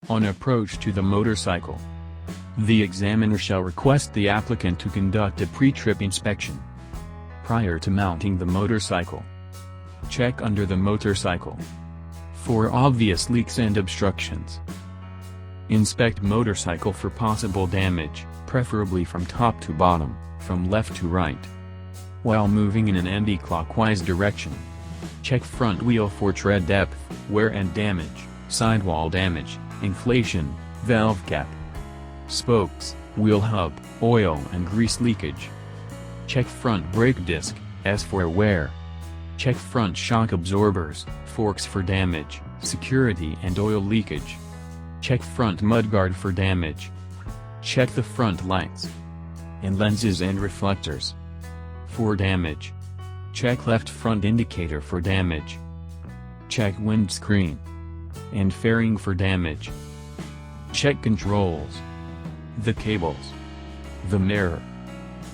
On approach to the motorcycle, the examiner shall request the applicant to conduct a pre-trip inspection. Prior to mounting the motorcycle, check under the motorcycle for obvious leaks and obstructions. Inspect motorcycle for possible damage, preferably from top to bottom, from left to right, while moving in an anti-clockwise direction. Check front wheel for tread depth, wear and damage, sidewall damage, inflation, valve cap, spokes, wheel hub, oil and grease leakage. Check front brake disc, S for wear. Check front shock absorbers, forks for damage, security and oil leakage. Check front mudguard for damage. Check the front lights and lenses and reflectors for damage. Check left front indicator for damage. Check windscreen and fairing for damage. Check controls, the cables, the mirror,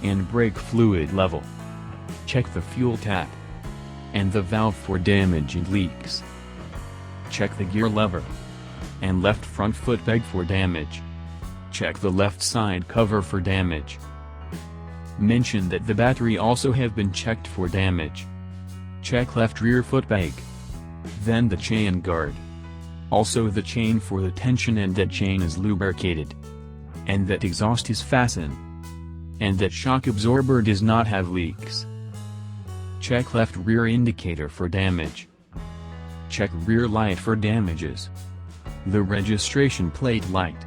and brake fluid level. Check the fuel tap and the valve for damage and leaks. Check the gear lever and left front foot peg for damage. Check the left side cover for damage. Mention that the battery also have been checked for damage. Check left rear foot peg, then the chain guard. Also the chain for the tension, and that chain is lubricated, and that exhaust is fastened, and that shock absorber does not have leaks. Check left rear indicator for damage. Check rear light for damages, the registration plate light,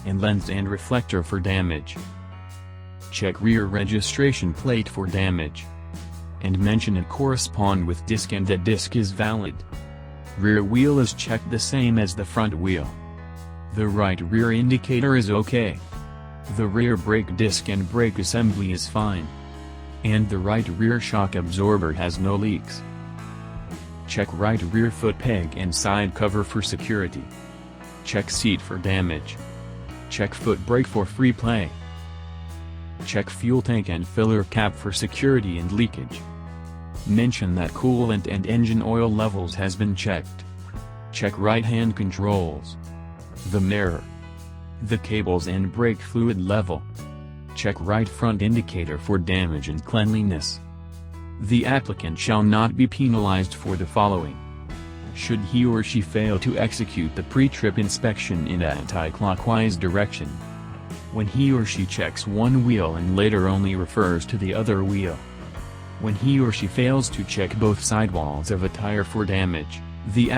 and lens and reflector for damage. Check rear registration plate for damage, and mention it correspond with disc and that disc is valid. Rear wheel is checked the same as the front wheel. The right rear indicator is okay. The rear brake disc and brake assembly is fine. And the right rear shock absorber has no leaks. Check right rear foot peg and side cover for security. Check seat for damage. Check foot brake for free play. Check fuel tank and filler cap for security and leakage. Mention that coolant and engine oil levels has been checked. Check right hand controls, the mirror, the cables and brake fluid level. Check right front indicator for damage and cleanliness. The applicant shall not be penalized for the following: should he or she fail to execute the pre-trip inspection in anti-clockwise direction, when he or she checks one wheel and later only refers to the other wheel, when he or she fails to check both sidewalls of a tire for damage, the